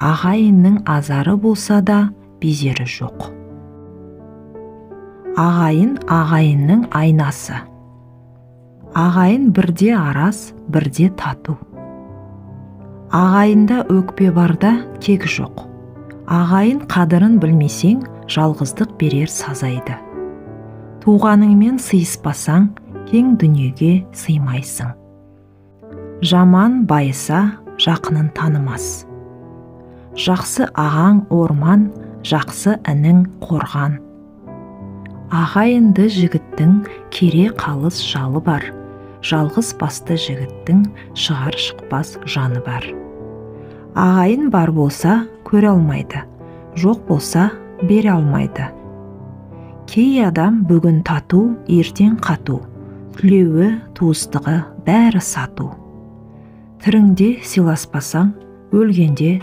Ағайынның азары болса да безері жоқ. Ағайын ағайынның айнасы. Ағайын бірде араз, бірде тату. Ағайында өкпе барда кек жоқ. Ағайын қадырын білмесең, жалғыздық берер сазайды. Туғаныңмен сыйыспасаң, кең дүниеге сыймайсың. Жаман байыса, жақынын танымас. Жақсы ағаң орман, жақсы інің қорған. Ағайынды жігіттің кере қалыс жалы бар. Жалғыз басты жігіттің шығар шықпас жаны бар. Ағайын бар болса, көре алмайды. Жоқ болса, бере алмайды. Кей адам бүгін тату, ертең қату. Түлеуі, туыстығы бәрі сату. Тіріңде сыйласпасаң, өлгенде